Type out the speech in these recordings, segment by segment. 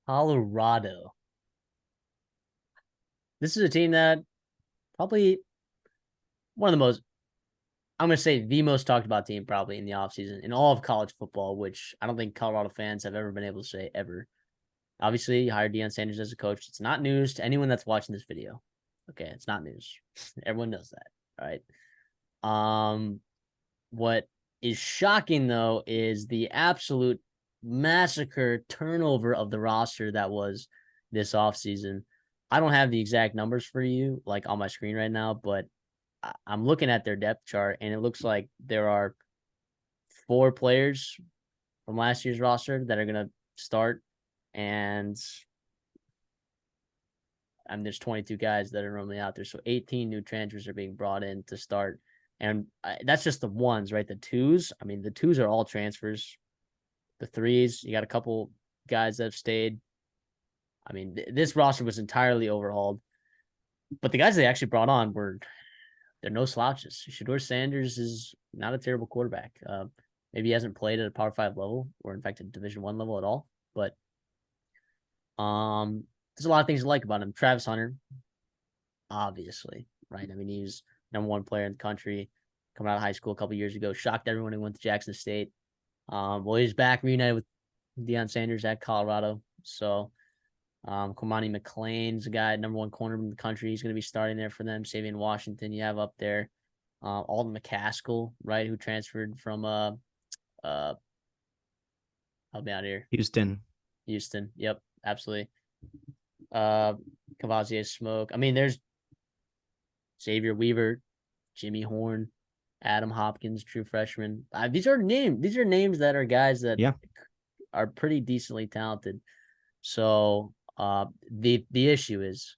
Colorado. This is a team that probably one of the most, I'm going to say the most talked about team probably in the offseason in all of college football, which I don't think Colorado fans have ever been able to say ever. Obviously, you hired Deion Sanders as a coach. It's not news to anyone that's watching this video. Okay, it's not news. Everyone knows that. All right. What is shocking though is the absolute massacre turnover of the roster that was this offseason. I don't have the exact numbers for you like on my screen right now, but I'm looking at their depth chart and it looks like there are 4 players from last year's roster that are going to start, and there's 22 guys that are normally out there. So 18 new transfers are being brought in to start. And that's just the ones, right? The twos, the twos are all transfers. The threes, you got a couple guys that have stayed. This roster was entirely overhauled. But the guys they actually brought on they're no slouches. Shedeur Sanders is not a terrible quarterback. Maybe he hasn't played at a Power 5 level or, in fact, a Division 1 level at all. But there's a lot of things to like about him. Travis Hunter, obviously, right? He's number 1 player in the country coming out of high school a couple years ago. Shocked everyone who went to Jackson State. He's back reunited with Deion Sanders at Colorado. So, Kwamani McLean's a guy, number 1 corner in the country. He's going to be starting there for them. Savion Washington, you have up there. Alden McCaskill, right, who transferred from help me out here. Houston. Yep, absolutely. Cavazier Smoke. There's Xavier Weaver, Jimmy Horn, Adam Hopkins, true freshman. These are names that are guys that are pretty decently talented. So the issue is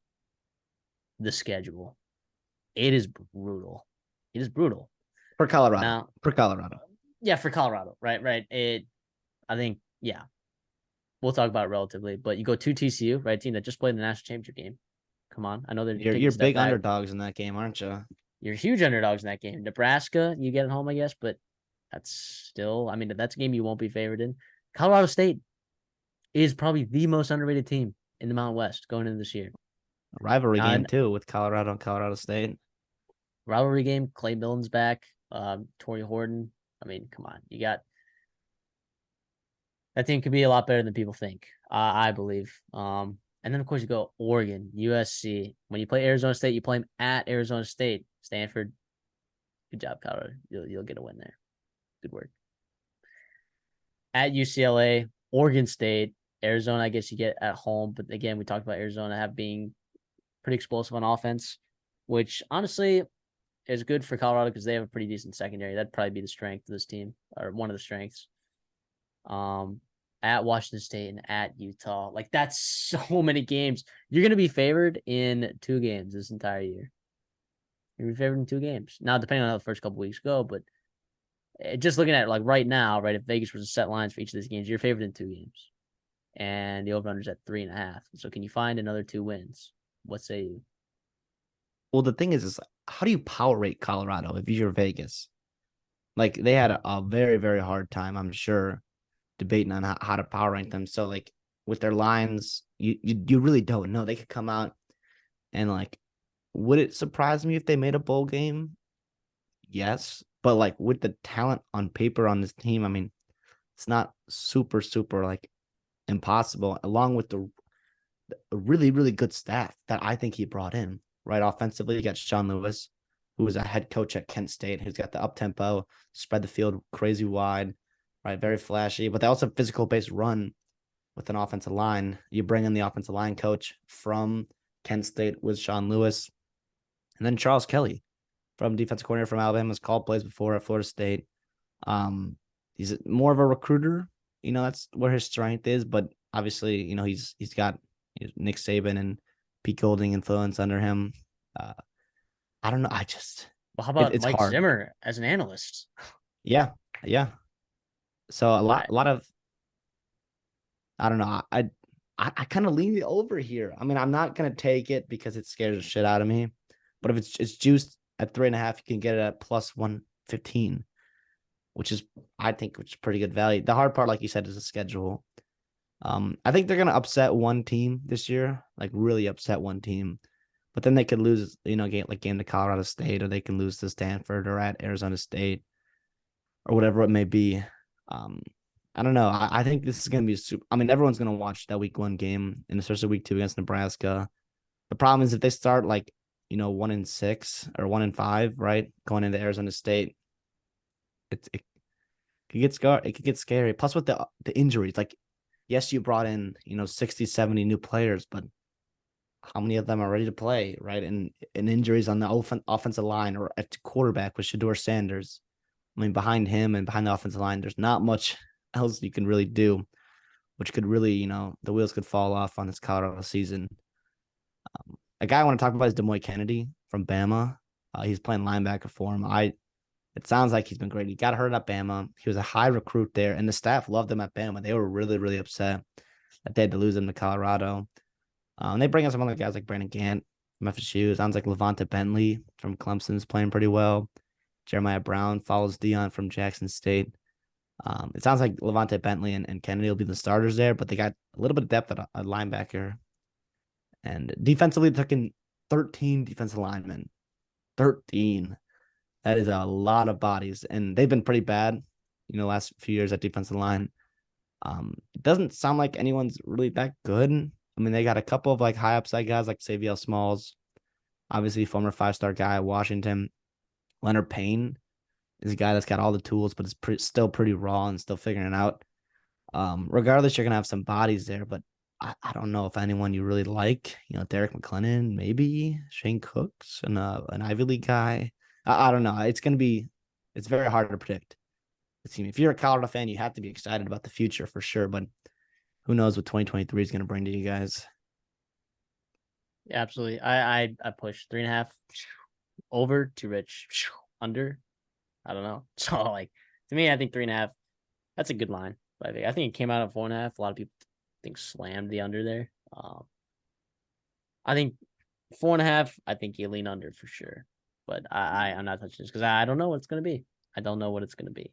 the schedule. It is brutal. For Colorado. Yeah, for Colorado. Right. I think, yeah. We'll talk about it relatively, but you go to TCU, right? Team that just played the national championship game. Come on. I know that you're big underdogs in that game, aren't you? You're huge underdogs in that game. Nebraska, you get at home, I guess, but that's still, that's a game you won't be favored in. Colorado State is probably the most underrated team in the Mountain West going into this year. A rivalry game too with Colorado and Colorado State. Rivalry game. Clay Milton's back. Torrey Horton. Come on. You got that team could be a lot better than people think. I believe. And then of course you go Oregon, USC. When you play Arizona State, you play them at Arizona State. Stanford. Good job, Colorado. You'll get a win there. Good work. At UCLA, Oregon State, Arizona, I guess you get at home. But again, we talked about Arizona being pretty explosive on offense, which honestly is good for Colorado because they have a pretty decent secondary. That'd probably be the strength of this team, or one of the strengths. At Washington State and at Utah. That's so many games. You're going to be favored in 2 games this entire year. You're going to be favored in 2 games. Now, depending on how the first couple weeks go, but just looking at it right now, right, if Vegas was to set lines for each of these games, you're favored in 2 games. And the over-under is at 3.5. So can you find another 2 wins? What say you? Well, the thing is how do you power rate Colorado if you're Vegas? They had a very, very hard time, I'm sure, debating on how to power rank them. So with their lines, you really don't know. They could come out and would it surprise me if they made a bowl game? Yes. But with the talent on paper on this team, it's not super, super impossible, along with the really, really good staff that I think he brought in. Right. Offensively, you got Sean Lewis, who was a head coach at Kent State, who's got the up tempo, spread the field crazy wide. Right, very flashy, but they also have physical-based run with an offensive line. You bring in the offensive line coach from Kent State with Sean Lewis, and then Charles Kelly from defensive coordinator from Alabama, has called plays before at Florida State. He's more of a recruiter. That's where his strength is, but obviously, he's got Nick Saban and Pete Golding influence under him. I don't know. Well, how about Mike Zimmer as an analyst? Yeah. So a lot of, I don't know. I kind of lean the over here. I'm not gonna take it because it scares the shit out of me. But if it's juiced at 3.5, you can get it at plus 115, which is pretty good value. The hard part, like you said, is the schedule. I think they're gonna upset one team this year, like really upset one team. But then they could lose, game to Colorado State, or they can lose to Stanford or at Arizona State or whatever it may be. Um, I don't know. I think this is gonna be super. I mean, everyone's gonna watch that week 1 game, and especially week 2 against Nebraska. The problem is if they start like 1-6 or 1-5, right, going into Arizona State, it could get scary. It could get scary. Plus with the injuries, like yes, you brought in 60, 70 new players, but how many of them are ready to play, right? And injuries on the offensive line or at quarterback with Shador Sanders. I mean, behind him and behind the offensive line, there's not much else you can really do, which could really, the wheels could fall off on this Colorado season. A guy I want to talk about is Demoy Kennedy from Bama. He's playing linebacker for him. It sounds like he's been great. He got hurt at Bama. He was a high recruit there, and the staff loved him at Bama. They were really, really upset that they had to lose him to Colorado. And they bring in some other guys like Brandon Gant from FSU. Sounds like Levante Bentley from Clemson is playing pretty well. Jeremiah Brown follows Dion from Jackson State. It sounds like Levante Bentley and Kennedy will be the starters there, but they got a little bit of depth at a linebacker. And defensively, they took in 13 defensive linemen. 13. That is a lot of bodies. And they've been pretty bad, last few years at defensive line. It doesn't sound like anyone's really that good. I mean, they got a couple of like high upside guys like Saviel Smalls, obviously former 5-star guy at Washington. Leonard Payne is a guy that's got all the tools, but is still pretty raw and still figuring it out. Regardless, you're gonna have some bodies there, but I don't know if anyone you really like. Derek McLennan, maybe Shane Cooks, and an Ivy League guy. I don't know. It's very hard to predict. If you're a Colorado fan, you have to be excited about the future for sure, but who knows what 2023 is going to bring to you guys. Yeah, absolutely. I push 3.5 over, too rich, under. I don't know. So like to me, I think 3.5. That's a good line. But I think it came out at 4.5. A lot of people think slammed the under there. I think 4.5. I think you lean under for sure. But I'm not touching this because I don't know what it's gonna be. I don't know what it's gonna be.